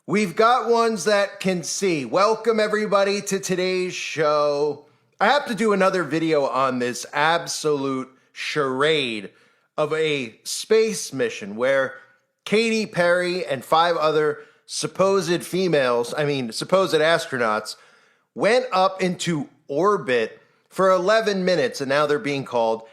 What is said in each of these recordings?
We've got ones that can see. Welcome everybody to today's show. I have to do another video on this absolute charade of a space mission where Katy Perry and 5 other supposed astronauts went up into orbit for 11 minutes and now they're being called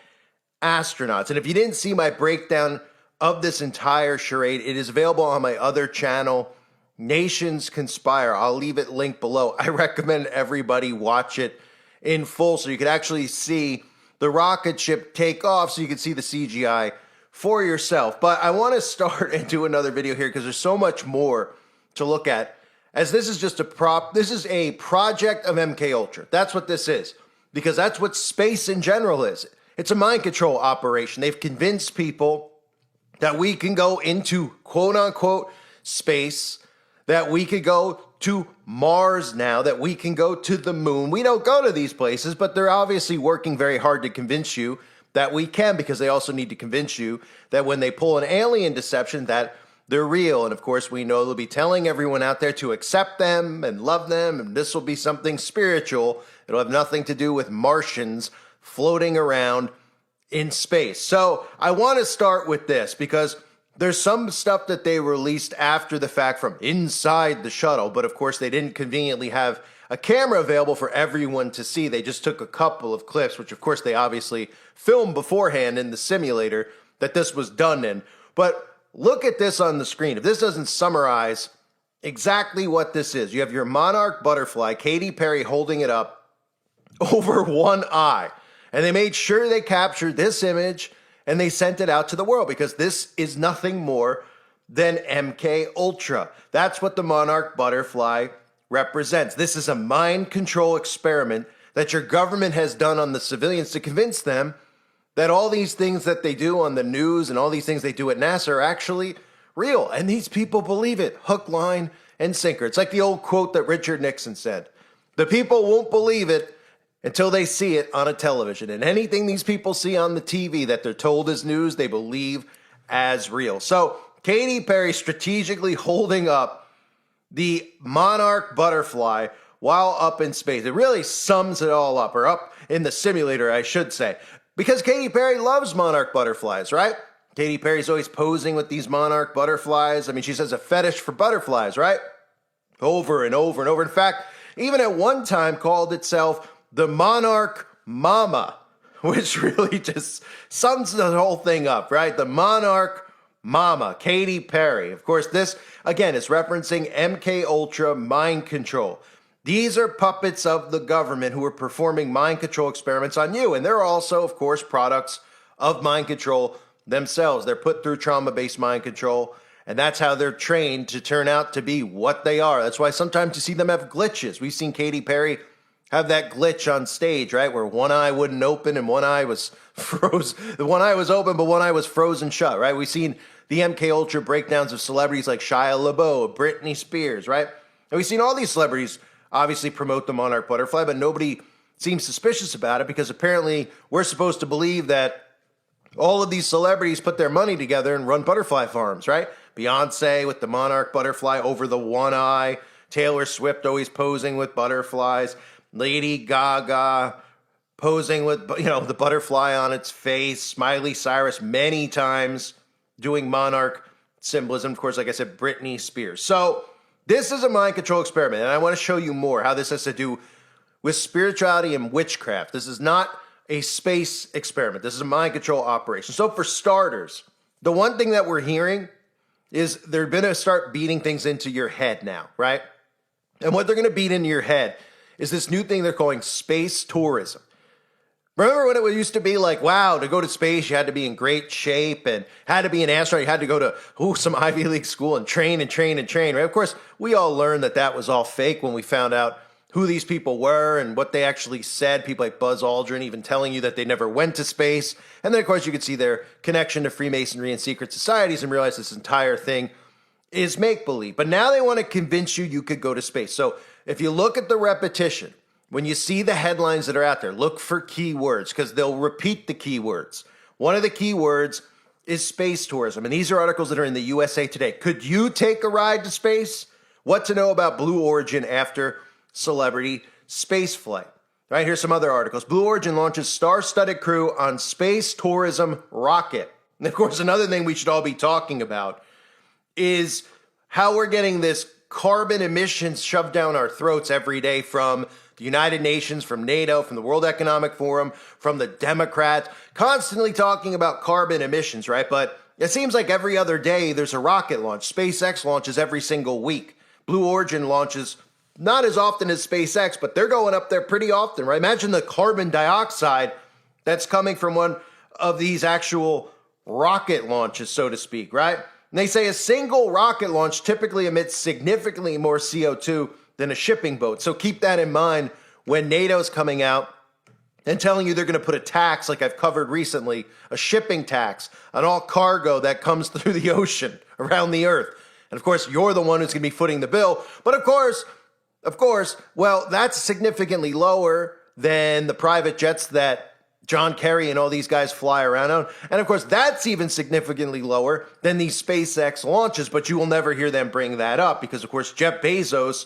astronauts. And if you didn't see my breakdown of this entire charade, it is available on my other channel, Nations Conspire. I'll leave it linked below. I recommend everybody watch it in full so you can actually see the rocket ship take off, so you can see the CGI for yourself. But I want to start and do another video here because there's so much more to look at, as this is just a prop. This is a project of MK Ultra. That's what this is, because that's what space in general is. It's a mind control operation. They've convinced people that we can go into quote unquote space, that we could go to Mars now, that we can go to the moon. We don't go to these places, but they're obviously working very hard to convince you that we can, because they also need to convince you that when they pull an alien deception that they're real. And of course, we know they'll be telling everyone out there to accept them and love them, and this will be something spiritual. It'll have nothing to do with Martians floating around in space. So I want to start with this because there's some stuff that they released after the fact from inside the shuttle, but of course they didn't conveniently have a camera available for everyone to see. They just took a couple of clips, which of course they obviously filmed beforehand in the simulator that this was done in. But look at this on the screen. If this doesn't summarize exactly what this is, you have your Monarch butterfly, Katy Perry holding it up over one eye. And they made sure they captured this image and they sent it out to the world, because this is nothing more than MK Ultra. That's what the Monarch butterfly represents. This is a mind control experiment that your government has done on the civilians to convince them that all these things that they do on the news and all these things they do at NASA are actually real. And these people believe it, hook, line, and sinker. It's like the old quote that Richard Nixon said: the people won't believe it until they see it on a television. And anything these people see on the TV that they're told is news, they believe as real. So Katy Perry strategically holding up the Monarch butterfly while up in space. It really sums it all up, or up in the simulator, I should say. Because Katy Perry loves Monarch butterflies, right? Katy Perry's always posing with these Monarch butterflies. I mean, she says a fetish for butterflies, right? Over and over and over. In fact, even at one time called itself the Monarch Mama, which really just sums the whole thing up, right? The Monarch Mama, Katy Perry. Of course, this, again, is referencing MK Ultra mind control. These are puppets of the government who are performing mind control experiments on you. And they're also, of course, products of mind control themselves. They're put through trauma-based mind control, and that's how they're trained to turn out to be what they are. That's why sometimes you see them have glitches. We've seen Katy Perry have that glitch on stage, right, where one eye wouldn't open and one eye was frozen. The one eye was open, but one eye was frozen shut, right? We've seen the MK Ultra breakdowns of celebrities like Shia LaBeouf, Britney Spears, right? And we've seen all these celebrities obviously promote the Monarch butterfly, but nobody seems suspicious about it, because apparently we're supposed to believe that all of these celebrities put their money together and run butterfly farms, right? Beyonce with the Monarch butterfly over the one eye, Taylor Swift always posing with butterflies, Lady Gaga posing with, the butterfly on its face, Miley Cyrus many times doing Monarch symbolism. Of course, like I said, Britney Spears. So this is a mind control experiment, and I want to show you more how this has to do with spirituality and witchcraft. This is not a space experiment. This is a mind control operation. So for starters, the one thing that we're hearing is they're going to start beating things into your head now, right? And what they're going to beat into your head is this new thing they're calling space tourism. Remember when it used to be like, wow, to go to space, you had to be in great shape and had to be an astronaut. You had to go to some Ivy League school and train and train and train, right? Of course, we all learned that that was all fake when we found out who these people were and what they actually said. People like Buzz Aldrin even telling you that they never went to space. And then, of course, you could see their connection to Freemasonry and secret societies and realize this entire thing is make-believe. But now they want to convince you could go to space. So if you look at the repetition, when you see the headlines that are out there, look for keywords, because they'll repeat the keywords. One of the keywords is space tourism. And these are articles that are in the USA Today. Could you take a ride to space? What to know about Blue Origin after celebrity spaceflight. Right, here's some other articles. Blue Origin launches star-studded crew on space tourism rocket. And of course, another thing we should all be talking about is how we're getting this carbon emissions shoved down our throats every day from the United Nations, from NATO, from the World Economic Forum, from the Democrats, constantly talking about carbon emissions, right? But it seems like every other day there's a rocket launch. SpaceX launches every single week. Blue Origin launches not as often as SpaceX, but they're going up there pretty often, right? Imagine the carbon dioxide that's coming from one of these actual rocket launches, so to speak, right? And they say a single rocket launch typically emits significantly more CO2 than a shipping boat. So keep that in mind when NATO's coming out and telling you they're going to put a tax, like I've covered recently, a shipping tax on all cargo that comes through the ocean around the earth. And of course, you're the one who's going to be footing the bill. But of course, well, that's significantly lower than the private jets that John Kerry and all these guys fly around on. And of course, that's even significantly lower than these SpaceX launches, but you will never hear them bring that up because, of course, Jeff Bezos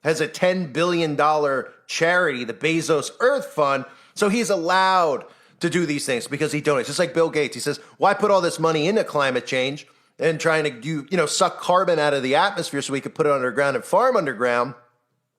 has a $10 billion charity, the Bezos Earth Fund, so he's allowed to do these things because he donates. Just like Bill Gates, he says, why put all this money into climate change and trying to suck carbon out of the atmosphere so we could put it underground and farm underground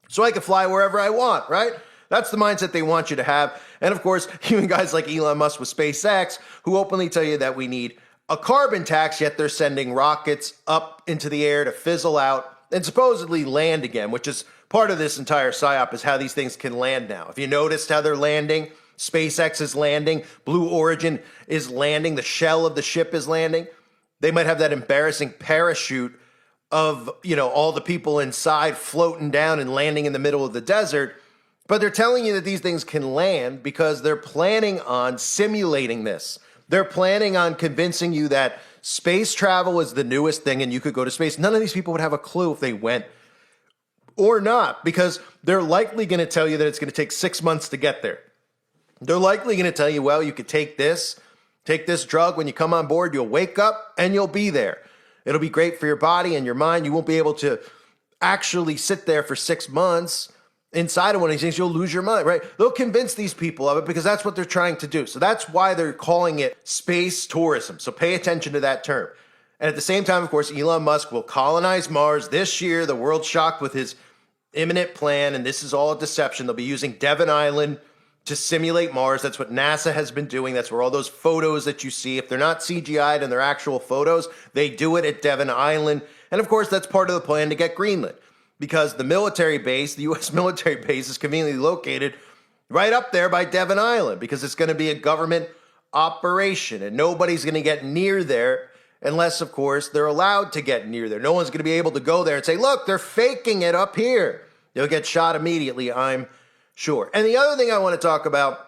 so I can fly wherever I want, right? That's the mindset they want you to have. And of course, even guys like Elon Musk with SpaceX, who openly tell you that we need a carbon tax, yet they're sending rockets up into the air to fizzle out and supposedly land again, which is part of this entire psyop, is how these things can land now. If you noticed how they're landing, SpaceX is landing, Blue Origin is landing, the shell of the ship is landing. They might have that embarrassing parachute of, all the people inside floating down and landing in the middle of the desert. But they're telling you that these things can land because they're planning on simulating this. They're planning on convincing you that space travel is the newest thing and you could go to space. None of these people would have a clue if they went or not, because they're likely going to tell you that it's going to take 6 months to get there. They're likely going to tell you, well, you could take this drug. When you come on board, you'll wake up and you'll be there. It'll be great for your body and your mind. You won't be able to actually sit there for 6 months inside of one of these things. You'll lose your mind, right? They'll convince these people of it because that's what they're trying to do. So that's why they're calling it space tourism. So pay attention to that term. And at the same time, of course, Elon Musk will colonize Mars this year. The world's shocked with his imminent plan, and this is all a deception. They'll be using Devon Island to simulate Mars. That's what NASA has been doing. That's where all those photos that you see, if they're not CGI'd and they're actual photos, they do it at Devon Island. And of course, that's part of the plan to get Greenland, because the military base, the U.S. military base, is conveniently located right up there by Devon Island because it's going to be a government operation, and nobody's going to get near there unless, of course, they're allowed to get near there. No one's going to be able to go there and say, look, they're faking it up here. They'll get shot immediately, I'm sure. And the other thing I want to talk about,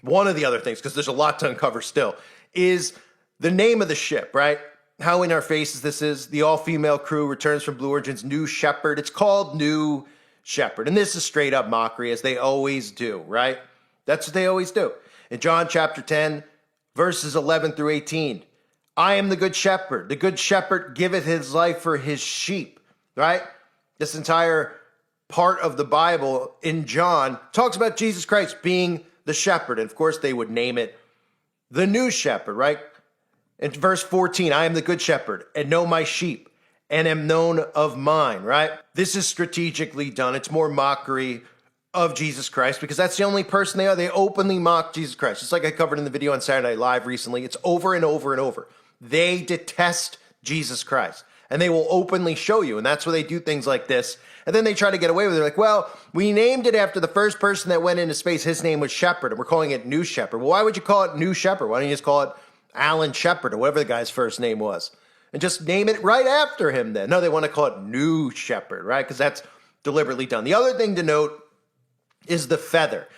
one of the other things, because there's a lot to uncover still, is the name of the ship, right? How in our faces this is. The all-female crew returns from Blue Origin's New Shepard. It's called New Shepard. And this is straight up mockery, as they always do, right? That's what they always do. In John chapter 10, verses 11 through 18, I am the good shepherd. The good shepherd giveth his life for his sheep, right? This entire part of the Bible in John talks about Jesus Christ being the shepherd. And of course, they would name it the New Shepherd, right? In verse 14, I am the good shepherd and know my sheep and am known of mine, right? This is strategically done. It's more mockery of Jesus Christ because that's the only person they are. They openly mock Jesus Christ. Just like I covered in the video on Saturday Night Live recently. It's over and over and over. They detest Jesus Christ and they will openly show you. And that's why they do things like this. And then they try to get away with it. They're like, well, we named it after the first person that went into space. His name was Shepard, and we're calling it New Shepard. Well, why would you call it New Shepard? Why don't you just call it Alan Shepard or whatever the guy's first name was? And just name it right after him then. No, they want to call it New Shepard, right? Because that's deliberately done. The other thing to note is the feather,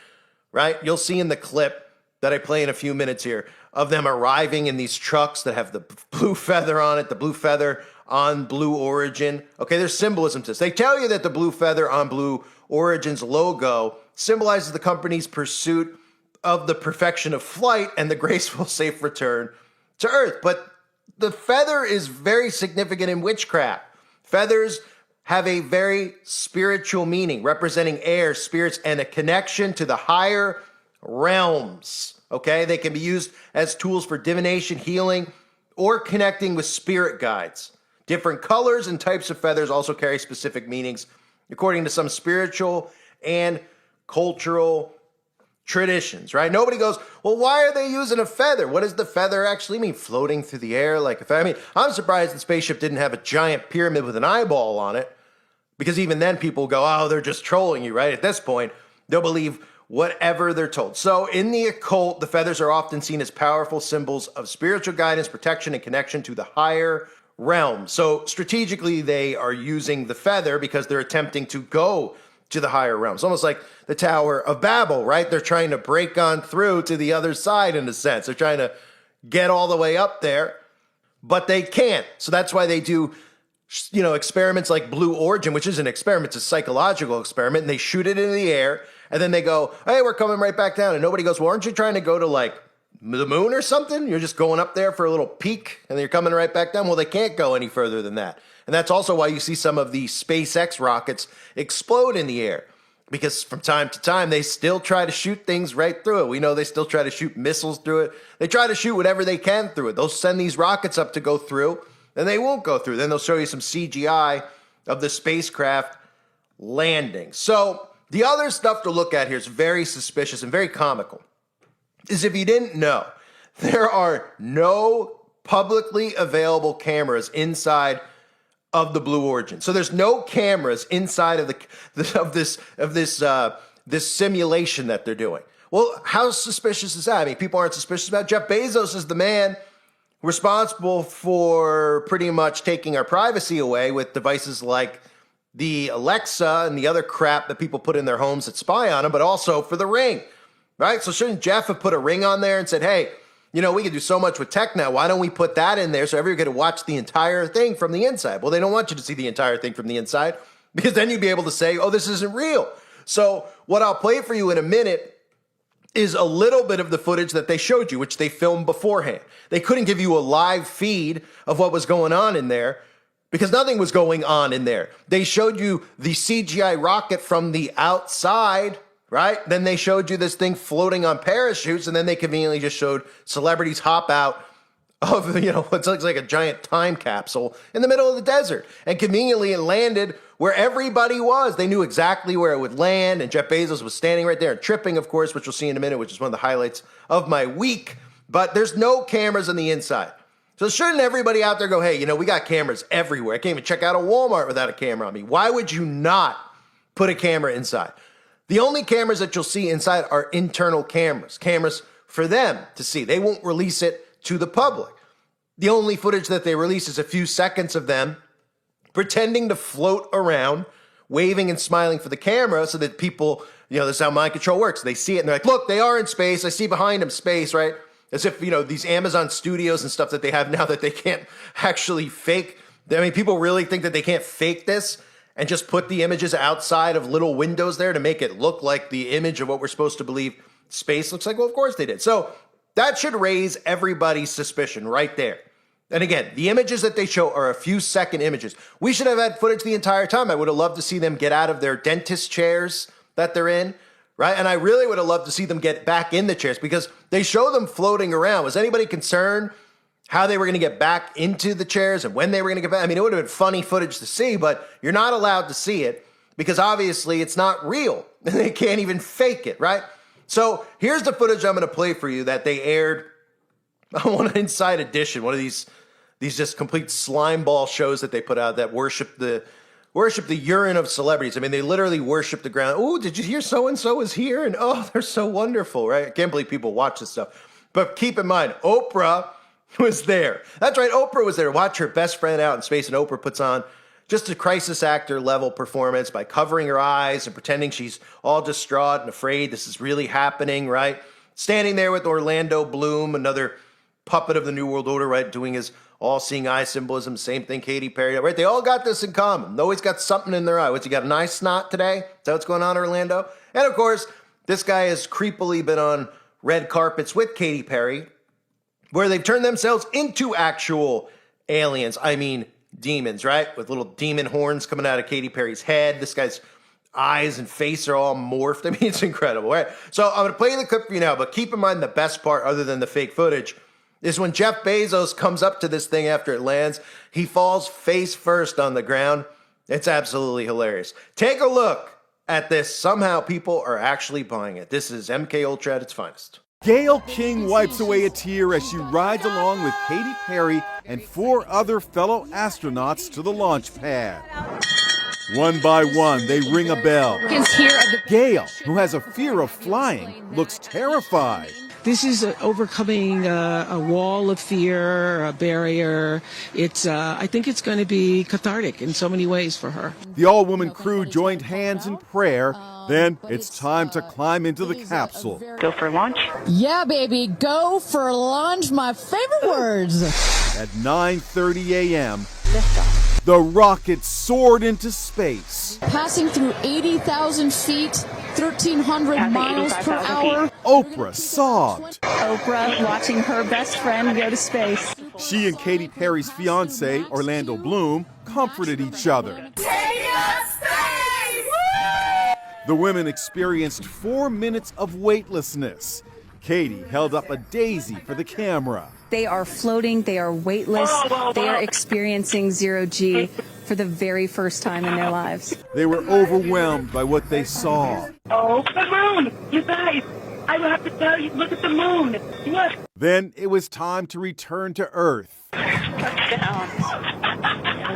right? You'll see in the clip that I play in a few minutes here of them arriving in these trucks that have the blue feather on it, the blue feather on Blue Origin. Okay, there's symbolism to this. They tell you that the blue feather on Blue Origin's logo symbolizes the company's pursuit of the perfection of flight and the graceful, safe return to Earth. But the feather is very significant in witchcraft. Feathers have a very spiritual meaning, representing air, spirits, and a connection to the higher realms. Okay, they can be used as tools for divination, healing, or connecting with spirit guides. Different colors and types of feathers also carry specific meanings, according to some spiritual and cultural traditions, right? Nobody goes, well, why are they using a feather? What does the feather actually mean? Floating through the air? I'm surprised the spaceship didn't have a giant pyramid with an eyeball on it, because even then people go, oh, they're just trolling you, right? At this point, they'll believe whatever they're told. So in the occult, the feathers are often seen as powerful symbols of spiritual guidance, protection, and connection to the higher realm. So strategically, they are using the feather because they're attempting to go to the higher realms. Almost like the Tower of Babel, right? They're trying to break on through to the other side in a sense. They're trying to get all the way up there, but they can't. So that's why they do, experiments like Blue Origin, which is an experiment, it's a psychological experiment, and they shoot it into the air, and then they go, hey, we're coming right back down. And nobody goes, well, aren't you trying to go to like the moon or something? You're just going up there for a little peek, and then you're coming right back down. Well, they can't go any further than that. And that's also why you see some of the SpaceX rockets explode in the air, because from time to time, they still try to shoot things right through it. We know they still try to shoot missiles through it. They try to shoot whatever they can through it. They'll send these rockets up to go through, and they won't go through. Then they'll show you some CGI of the spacecraft landing. So the other stuff to look at here is very suspicious and very comical. Is if you didn't know, there are no publicly available cameras inside of the Blue Origin. So there's no cameras inside of this simulation that they're doing. Well, how suspicious is that? I mean, people aren't suspicious about it. Jeff Bezos is the man responsible for pretty much taking our privacy away with devices like the Alexa and the other crap that people put in their homes that spy on them, but also for the Ring, right? So shouldn't Jeff have put a Ring on there and said, hey, we can do so much with tech now. Why don't we put that in there so everyone can watch the entire thing from the inside? Well, they don't want you to see the entire thing from the inside, because then you'd be able to say, oh, this isn't real. So what I'll play for you in a minute is a little bit of the footage that they showed you, which they filmed beforehand. They couldn't give you a live feed of what was going on in there because nothing was going on in there. They showed you the CGI rocket from the outside, right? Then they showed you this thing floating on parachutes, and then they conveniently just showed celebrities hop out of, what looks like a giant time capsule in the middle of the desert. And conveniently it landed where everybody was. They knew exactly where it would land, and Jeff Bezos was standing right there and tripping, of course, which we'll see in a minute, which is one of the highlights of my week. But there's no cameras on the inside. So shouldn't everybody out there go, hey, we got cameras everywhere. I can't even check out a Walmart without a camera on me. Why would you not put a camera inside? The only cameras that you'll see inside are internal cameras for them to see. They won't release it to the public. The only footage that they release is a few seconds of them pretending to float around, waving and smiling for the camera so that people, this is how mind control works. They see it and they're like, look, they are in space. I see behind them space, right? As if, these Amazon studios and stuff that they have now that they can't actually fake. I mean, people really think that they can't fake this and just put the images outside of little windows there to make it look like the image of what we're supposed to believe space looks like. Well, of course they did. So that should raise everybody's suspicion right there. And again, the images that they show are a few second images. We should have had footage the entire time. I would have loved to see them get out of their dentist chairs that they're in, right? And I really would have loved to see them get back in the chairs because they show them floating around. Was anybody concerned how they were going to get back into the chairs and when they were going to get back? I mean, it would have been funny footage to see, but you're not allowed to see it because obviously it's not real and they can't even fake it, right? So here's the footage I'm going to play for you that they aired on an Inside Edition, one of these just complete slime ball shows that they put out that worship the urine of celebrities. I mean, they literally worship the ground. Oh, did you hear so-and-so is here? And oh, they're so wonderful, right? I can't believe people watch this stuff. But keep in mind, Oprah was there. That's right, Oprah was there. Watch her best friend out in space, and Oprah puts on just a crisis actor level performance by covering her eyes and pretending she's all distraught and afraid this is really happening, right? Standing there with Orlando Bloom, another puppet of the New World Order, right, doing his all-seeing eye symbolism, same thing Katy Perry, right? They all got this in common. They always got something in their eye. What's he got, an eye snot today? Is that what's going on, Orlando? And of course, this guy has creepily been on red carpets with Katy Perry, where they've turned themselves into actual aliens. I mean, demons, right? With little demon horns coming out of Katy Perry's head. This guy's eyes and face are all morphed. I mean, it's incredible, right? So I'm going to play the clip for you now, but keep in mind the best part, other than the fake footage, is when Jeff Bezos comes up to this thing after it lands, he falls face first on the ground. It's absolutely hilarious. Take a look at this. Somehow people are actually buying it. This is MK Ultra at its finest. Gayle King wipes away a tear as she rides along with Katy Perry and 4 other fellow astronauts to the launch pad. One by one, they ring a bell. Gayle, who has a fear of flying, looks terrified. This is overcoming a wall of fear, a barrier. I think it's going to be cathartic in so many ways for her. The all-woman crew joined hands in prayer. Then it's time to climb into the capsule. Go for launch? Yeah, baby, go for launch, my favorite words. At 9:30 a.m., the rocket soared into space. Passing through 80,000 feet, 1,300 miles per hour. Oprah sobbed. Oprah watching her best friend go to space. She and Katy Perry's fiance, Orlando Bloom, comforted each other. The women experienced 4 minutes of weightlessness. Katy held up a daisy for the camera. They are floating, they are weightless, they are experiencing zero-G for the very first time in their lives. They were overwhelmed by what they saw. Oh, the moon! You guys, I will have to tell you, look at the moon. Look. Then it was time to return to Earth. Touchdown.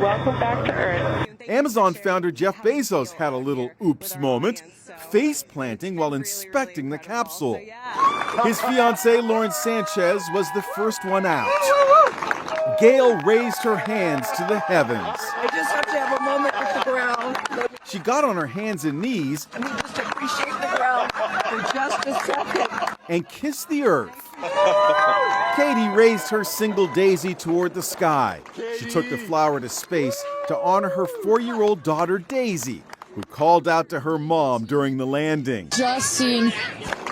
Welcome back to Earth. Amazon founder Jeff Bezos had a little oops moment, face planting while inspecting the capsule. His fiancée, Lauren Sanchez, was the first one out. Gayle raised her hands to the heavens. I just have to have a moment with the ground. She got on her hands and knees Let me just appreciate the ground for just a second. and kissed the earth. Katy raised her single daisy toward the sky. She took the flower to space to honor her 4-year-old daughter, Daisy, who called out to her mom during the landing. Just seeing.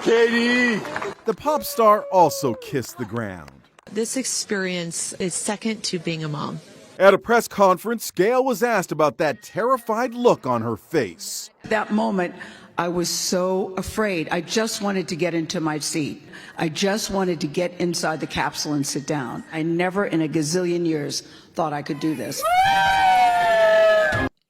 Katy! The pop star also kissed the ground. This experience is second to being a mom. At a press conference, Gayle was asked about that terrified look on her face. That moment, I was so afraid. I just wanted to get into my seat. I just wanted to get inside the capsule and sit down. I never in a gazillion years thought I could do this.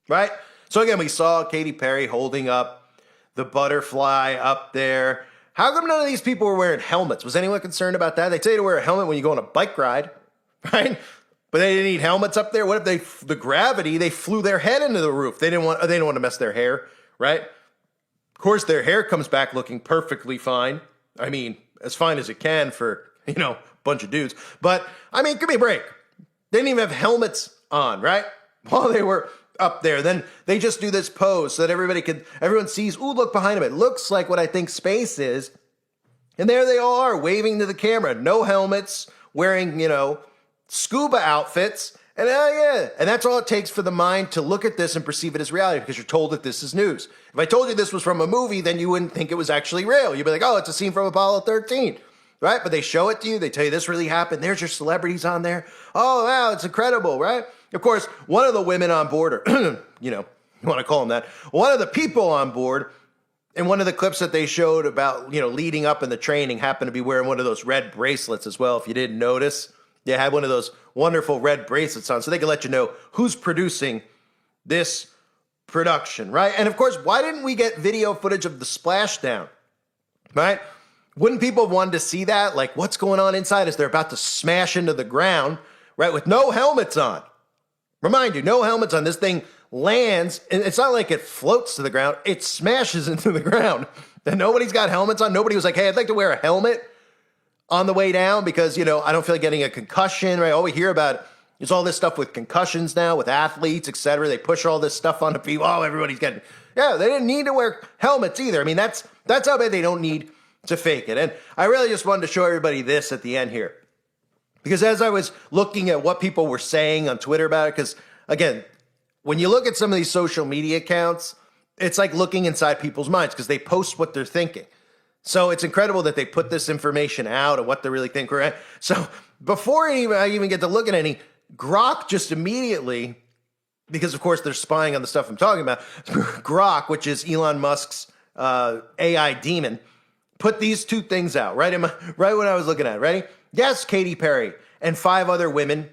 Right? So again, we saw Katy Perry holding up the butterfly up there. How come none of these people were wearing helmets? Was anyone concerned about that? They tell you to wear a helmet when you go on a bike ride, right? But they didn't need helmets up there. What if the gravity, they flew their head into the roof? They didn't want to mess their hair, right? Of course, their hair comes back looking perfectly fine. I mean, as fine as it can for, a bunch of dudes. But, I mean, give me a break. They didn't even have helmets on, right? While they were up there. Then they just do this pose so that everyone sees, ooh, look behind them. It looks like what I think space is. And there they all are, waving to the camera. No helmets, wearing, scuba outfits. And and that's all it takes for the mind to look at this and perceive it as reality, because you're told that this is news. If I told you this was from a movie, then you wouldn't think it was actually real. You'd be like, oh, it's a scene from Apollo 13, right? But they show it to you. They tell you this really happened. There's your celebrities on there. Oh, wow, it's incredible, right? Of course, one of the women on board, or, you want to call them that, one of the people on board, in one of the clips that they showed about, leading up in the training, happened to be wearing one of those red bracelets as well, if you didn't notice. They had one of those wonderful red bracelets on so they can let you know who's producing this production, right? And of course, why didn't we get video footage of the splashdown, right? Wouldn't people have wanted to see that? Like, what's going on inside as they're about to smash into the ground, right? With no helmets on. Remind you, no helmets on. This thing lands, and it's not like it floats to the ground. It smashes into the ground. And nobody's got helmets on. Nobody was like, hey, I'd like to wear a helmet on the way down because, I don't feel like getting a concussion, right? All we hear about is all this stuff with concussions now, with athletes, et cetera. They push all this stuff onto people. Oh, everybody's getting... Yeah, they didn't need to wear helmets either. I mean, that's how bad they don't need to fake it. And I really just wanted to show everybody this at the end here. Because as I was looking at what people were saying on Twitter about it, because, again, when you look at some of these social media accounts, it's like looking inside people's minds because they post what they're thinking. So it's incredible that they put this information out and what they really think. Right? So before I even get to look at any, Grok just immediately, because of course they're spying on the stuff I'm talking about, Grok, which is Elon Musk's AI demon, put these two things out right when I was looking at it. Ready? Yes, Katy Perry and 5 other women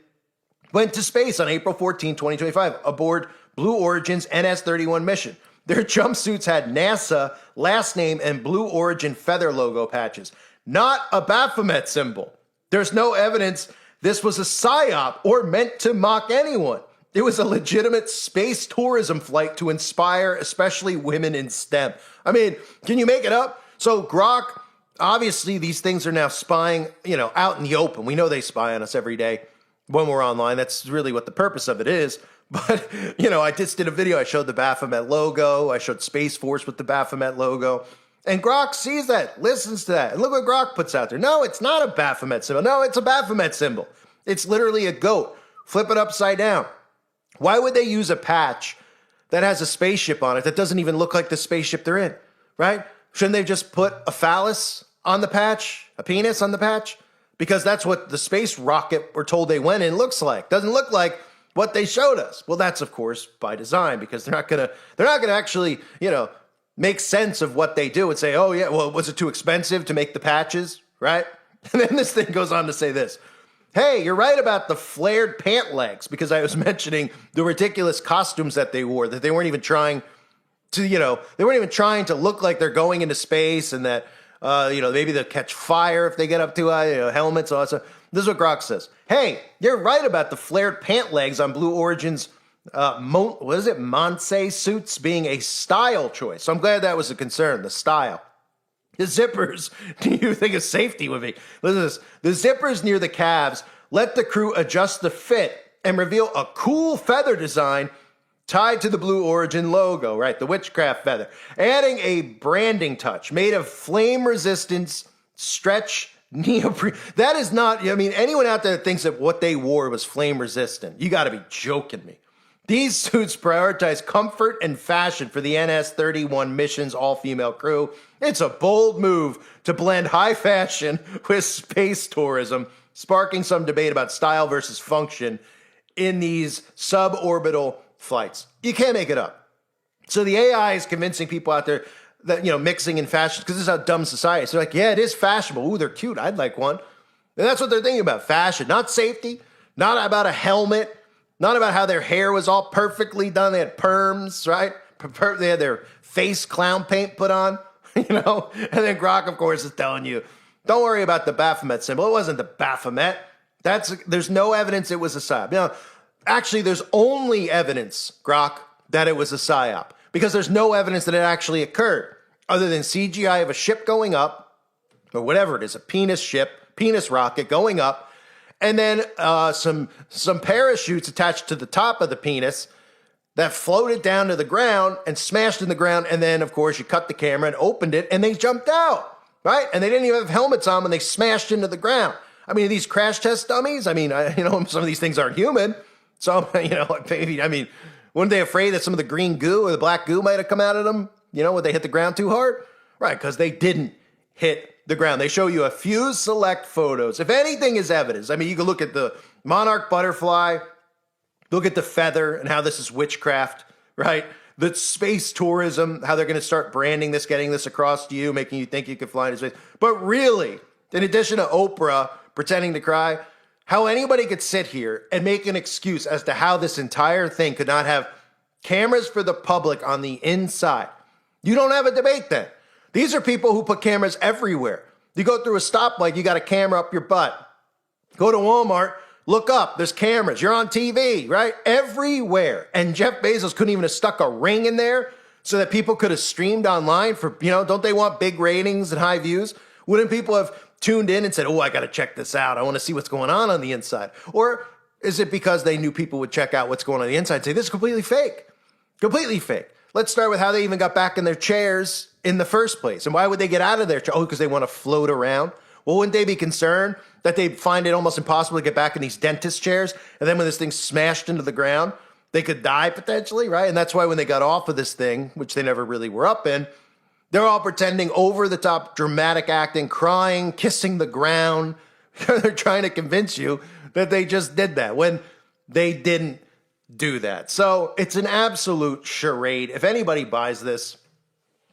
went to space on April 14, 2025, aboard Blue Origin's NS-31 mission. Their jumpsuits had NASA, last name, and Blue Origin feather logo patches, not a Baphomet symbol. There's no evidence this was a psyop or meant to mock anyone. It was a legitimate space tourism flight to inspire, especially women in STEM. I mean, can you make it up? So Grok, obviously these things are now spying, out in the open. We know they spy on us every day when we're online. That's really what the purpose of it is. But, I just did a video. I showed the Baphomet logo. I showed Space Force with the Baphomet logo. And Grok sees that, listens to that. And look what Grok puts out there. No, it's not a Baphomet symbol. No, it's a Baphomet symbol. It's literally a goat. Flip it upside down. Why would they use a patch that has a spaceship on it that doesn't even look like the spaceship they're in, right? Shouldn't they just put a phallus on the patch, a penis on the patch? Because that's what the space rocket we're told they went in looks like. Doesn't look like what they showed us. Well, that's of course by design, because they're not gonna actually, make sense of what they do and say, oh yeah, well, was it too expensive to make the patches, right? And then this thing goes on to say this. Hey, you're right about the flared pant legs, because I was mentioning the ridiculous costumes that they wore, that they weren't even trying to look like they're going into space, and that, maybe they'll catch fire if they get up too high, helmets, all that stuff. This is what Grok says. Hey, you're right about the flared pant legs on Blue Origin's, Monse suits being a style choice. So I'm glad that was a concern, the style. The zippers, do you think of safety with me? Listen to this. The zippers near the calves let the crew adjust the fit and reveal a cool feather design tied to the Blue Origin logo, right? The witchcraft feather. Adding a branding touch made of flame resistance stretch neoprene. That is not, anyone out there that thinks that what they wore was flame resistant, you got to be joking me. These suits prioritize comfort and fashion for the NS-31 mission's all-female crew. It's a bold move to blend high fashion with space tourism, sparking some debate about style versus function in these suborbital flights. You can't make it up. So the AI is convincing people out there that, mixing in fashion, because this is how dumb society is. They're like, yeah, it is fashionable. Ooh, they're cute. I'd like one. And that's what they're thinking about, fashion, not safety, not about a helmet, not about how their hair was all perfectly done. They had perms, right? They had their face clown paint put on, And then Grok, of course, is telling you, don't worry about the Baphomet symbol. It wasn't the Baphomet. There's no evidence it was a psyop. Actually, there's only evidence, Grok, that it was a psyop, because there's no evidence that it actually occurred, other than CGI of a ship going up, or whatever it is, a penis rocket going up, and then some parachutes attached to the top of the penis that floated down to the ground and smashed in the ground. And then, of course, you cut the camera and opened it, and they jumped out, right? And they didn't even have helmets on when they smashed into the ground. These crash test dummies, some of these things aren't human. So, maybe, weren't they afraid that some of the green goo or the black goo might have come out of them? Would they hit the ground too hard? Right, because they didn't hit the ground. They show you a few select photos. If anything is evidence, you can look at the Monarch butterfly, look at the feather and how this is witchcraft, right? The space tourism, how they're going to start branding this, getting this across to you, making you think you could fly into space. But really, in addition to Oprah pretending to cry, how anybody could sit here and make an excuse as to how this entire thing could not have cameras for the public on the inside. You don't have a debate then. These are people who put cameras everywhere. You go through a stoplight, you got a camera up your butt. Go to Walmart, look up, there's cameras. You're on TV, right? Everywhere. And Jeff Bezos couldn't even have stuck a ring in there so that people could have streamed online for, don't they want big ratings and high views? Wouldn't people have tuned in and said, oh, I got to check this out. I want to see what's going on the inside. Or is it because they knew people would check out what's going on the inside and say, this is completely fake? Completely fake. Let's start with how they even got back in their chairs in the first place. And why would they get out of their chair? Oh, because they want to float around. Well, wouldn't they be concerned that they'd find it almost impossible to get back in these dentist chairs? And then when this thing smashed into the ground, they could die potentially, right? And that's why when they got off of this thing, which they never really were up in, they're all pretending over the top dramatic acting, crying, kissing the ground. They're trying to convince you that they just did that. When They didn't do that. So it's an absolute charade. If anybody buys this,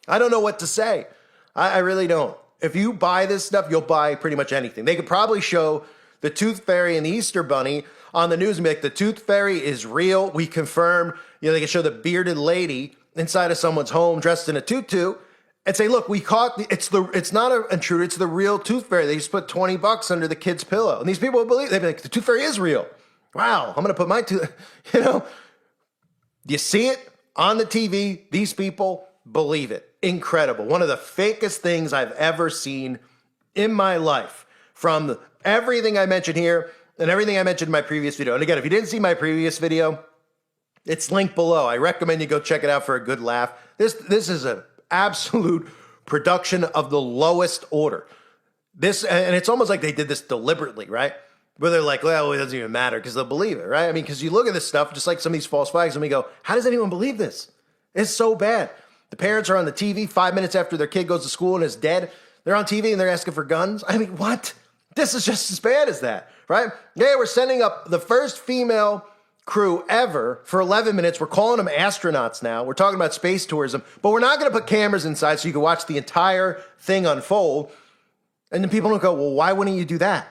I don't know what to say. I really don't. If you buy this stuff, you'll buy pretty much anything. They could probably show the Tooth Fairy and the Easter Bunny on the news and be like, the Tooth Fairy is real. We confirm. They can show the bearded lady inside of someone's home dressed in a tutu and say, look, we caught it's not an intruder, it's the real Tooth Fairy. They just put $20 under the kid's pillow. And these people will believe, they'd be like, the Tooth Fairy is real. Wow, I'm going to put my tooth, You see it on the TV. These people believe it. Incredible. One of the fakest things I've ever seen in my life, from everything I mentioned here and everything I mentioned in my previous video. And again, if you didn't see my previous video, it's linked below. I recommend you go check it out for a good laugh. This is an absolute production of the lowest order. And it's almost like they did this deliberately, right? Where they're like, well, it doesn't even matter because they'll believe it, right? I mean, because you look at this stuff, just like some of these false flags, and we go, how does anyone believe this? It's so bad. The parents are on the TV 5 minutes after their kid goes to school and is dead. They're on TV and they're asking for guns. I mean, what? This is just as bad as that, right? Yeah, we're sending up the first female crew ever for 11 minutes. We're calling them astronauts now. We're talking about space tourism, but we're not going to put cameras inside so you can watch the entire thing unfold. And then people don't go, well, why wouldn't you do that?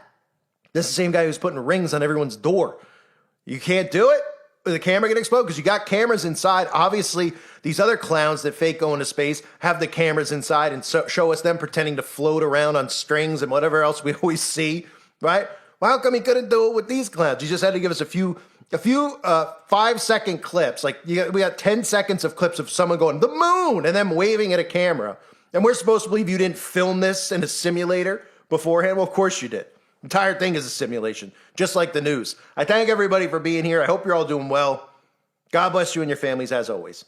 This is the same guy who's putting rings on everyone's door. You can't do it? The camera can explode because you got cameras inside. Obviously, these other clowns that fake go into space have the cameras inside and show us them pretending to float around on strings and whatever else we always see, right? Well, how come he couldn't do it with these clowns? You just had to give us a few 5-second clips. Like we got 10 seconds of clips of someone going, the moon, and them waving at a camera. And we're supposed to believe you didn't film this in a simulator beforehand? Well, of course you did. The entire thing is a simulation, just like the news. I thank everybody for being here. I hope you're all doing well. God bless you and your families as always.